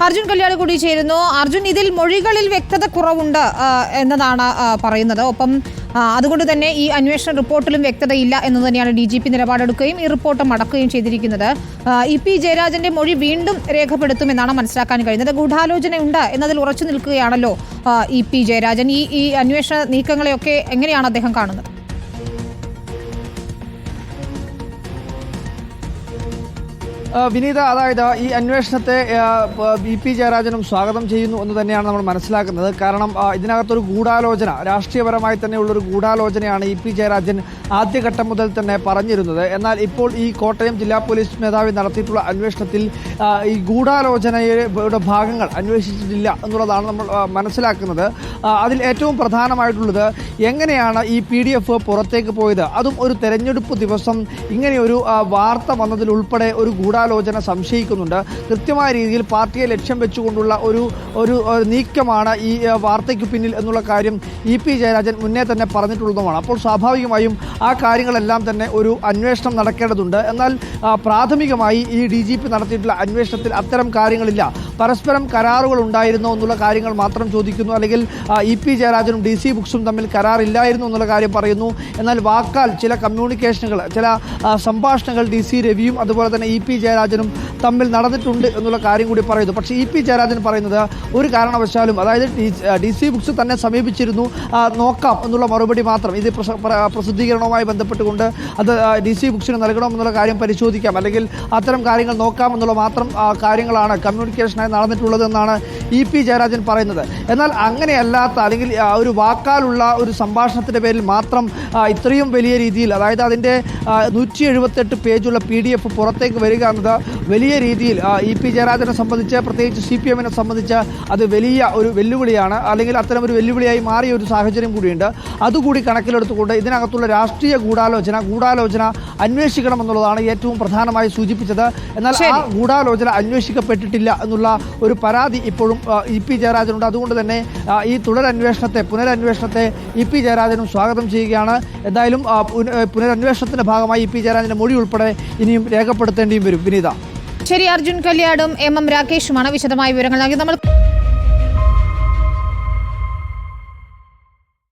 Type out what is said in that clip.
അർജുൻ കല്യാട് കൂടി ചേരുന്നു. അർജുൻ, ഇതിൽ മൊഴികളിൽ വ്യക്തത കുറവുണ്ട് എന്നതാണ് പറയുന്നത്. ഒപ്പം അതുകൊണ്ട് തന്നെ ഈ അന്വേഷണ റിപ്പോർട്ടിലും വ്യക്തതയില്ല എന്ന് തന്നെയാണ് DGP നിലപാടെടുക്കുകയും ഈ റിപ്പോർട്ട് മടക്കുകയും ചെയ്തിരിക്കുന്നത്. EP ജയരാജന്റെ മൊഴി വീണ്ടും രേഖപ്പെടുത്തുമെന്നാണ് മനസ്സിലാക്കാൻ കഴിയുന്നത്. ഗൂഢാലോചനയുണ്ട് എന്നതിൽ ഉറച്ചു നിൽക്കുകയാണല്ലോ EP ജയരാജൻ. ഈ അന്വേഷണ നീക്കങ്ങളെയൊക്കെ എങ്ങനെയാണ് അദ്ദേഹം കാണുന്നത്? വിനീത, അതായത് ഈ അന്വേഷണത്തെ EP ജയരാജനും സ്വാഗതം ചെയ്യുന്നു എന്ന് തന്നെയാണ് നമ്മൾ മനസ്സിലാക്കുന്നത്. കാരണം ഇതിനകത്തൊരു ഗൂഢാലോചന, രാഷ്ട്രീയപരമായി തന്നെയുള്ളൊരു ഗൂഢാലോചനയാണ് EP ജയരാജൻ ആദ്യഘട്ടം മുതൽ തന്നെ പറഞ്ഞിരുന്നത്. എന്നാൽ ഇപ്പോൾ ഈ കോട്ടയം ജില്ലാ പോലീസ് മേധാവി നടത്തിയിട്ടുള്ള അന്വേഷണത്തിൽ ഈ ഗൂഢാലോചനയുടെ ഭാഗങ്ങൾ അന്വേഷിച്ചിട്ടില്ല എന്നുള്ളതാണ് നമ്മൾ മനസ്സിലാക്കുന്നത്. അതിൽ ഏറ്റവും പ്രധാനമായിട്ടുള്ളത് എങ്ങനെയാണ് ഈ PDF പുറത്തേക്ക് പോയത്, അതും ഒരു തെരഞ്ഞെടുപ്പ് ദിവസം ഇങ്ങനെയൊരു വാർത്ത വന്നതിലുൾപ്പെടെ ഒരു ഗൂഢാലോചന സംശയിക്കുന്നുണ്ട്. കൃത്യമായ രീതിയിൽ പാർട്ടിയെ ലക്ഷ്യം വെച്ചുകൊണ്ടുള്ള ഒരു നീക്കമാണ് ഈ വാർത്തയ്ക്ക് പിന്നിൽ എന്നുള്ള കാര്യം EP ജയരാജൻ മുന്നേ തന്നെ പറഞ്ഞിട്ടുള്ളതുമാണ്. അപ്പോൾ സ്വാഭാവികമായും ആ കാര്യങ്ങളെല്ലാം തന്നെ ഒരു അന്വേഷണം നടക്കേണ്ടതുണ്ട്. എന്നാൽ പ്രാഥമികമായി ഈ DGP നടത്തിയിട്ടുള്ള അന്വേഷണത്തിൽ അത്തരം കാര്യങ്ങളില്ല. പരസ്പരം കരാറുകൾ ഉണ്ടായിരുന്നോ എന്നുള്ള കാര്യങ്ങൾ മാത്രം ചോദിക്കുന്നു. അല്ലെങ്കിൽ EP ജയരാജനും DC ബുക്സും തമ്മിൽ കരാറില്ലായിരുന്നു എന്നുള്ള കാര്യം പറയുന്നു. എന്നാൽ വാക്കാൽ ചില കമ്മ്യൂണിക്കേഷനുകൾ, ചില സംഭാഷണങ്ങൾ DC രവിയും അതുപോലെ തന്നെ EP ജയരാജനും തമ്മിൽ നടന്നിട്ടുണ്ട് എന്നുള്ള കാര്യം കൂടി പറയുന്നു. പക്ഷേ EP ജയരാജൻ പറയുന്നത് ഒരു കാരണവശാലും, അതായത് DC ബുക്സ് തന്നെ സമീപിച്ചിരുന്നു, നോക്കാം എന്നുള്ള മറുപടി മാത്രം. ഇത് പ്രസിദ്ധീകരണവുമായി ബന്ധപ്പെട്ടുകൊണ്ട് അത് DC ബുക്സിന് നൽകണമെന്നുള്ള കാര്യം പരിശോധിക്കാം, അല്ലെങ്കിൽ അത്തരം കാര്യങ്ങൾ നോക്കാം എന്നുള്ള മാത്രം കാര്യങ്ങളാണ് കമ്മ്യൂണിക്കേഷനായി നടന്നിട്ടുള്ളത് എന്നാണ് EP ജയരാജൻ പറയുന്നത്. എന്നാൽ അങ്ങനെയല്ലാത്ത, അല്ലെങ്കിൽ ഒരു വാക്കാലുള്ള ഒരു സംഭാഷണത്തിൻ്റെ പേരിൽ മാത്രം ഇത്രയും വലിയ രീതിയിൽ, അതായത് അതിൻ്റെ 178 പേജുള്ള PDF പുറത്തേക്ക് വരിക എന്നത് വലിയ രീതിയിൽ EP ജയരാജനെ സംബന്ധിച്ച്, പ്രത്യേകിച്ച് CPM-നെ സംബന്ധിച്ച് അത് വലിയ ഒരു വെല്ലുവിളിയാണ്. അല്ലെങ്കിൽ അത്തരം ഒരു വെല്ലുവിളിയായി മാറിയ ഒരു സാഹചര്യം കൂടിയുണ്ട്. അതുകൂടി കണക്കിലെടുത്തുകൊണ്ട് ഇതിനകത്തുള്ള രാഷ്ട്രീയ ഗൂഢാലോചന അന്വേഷിക്കണമെന്നുള്ളതാണ് ഏറ്റവും പ്രധാനമായി സൂചിപ്പിച്ചത്. എന്നാൽ ആ ഗൂഢാലോചന അന്വേഷിക്കപ്പെട്ടിട്ടില്ല എന്നുള്ള ഒരു പരാതി ഇപ്പോഴും EP ജയരാജനുണ്ട്. അതുകൊണ്ട് തന്നെ ഈ പുനരന്വേഷണത്തെ EP ജയരാജനും സ്വാഗതം ചെയ്യുകയാണ്. എന്തായാലും പുനരന്വേഷണത്തിന്റെ ഭാഗമായി EP ജയരാജന്റെ മൊഴി ഉൾപ്പെടെ ഇനിയും രേഖപ്പെടുത്തേണ്ടിയും വരും. വിനീത. ശരി, അർജുൻ കല്യാടും MM രാകേഷുമാണ് വിശദമായ വിവരങ്ങൾ നൽകി. നമ്മൾ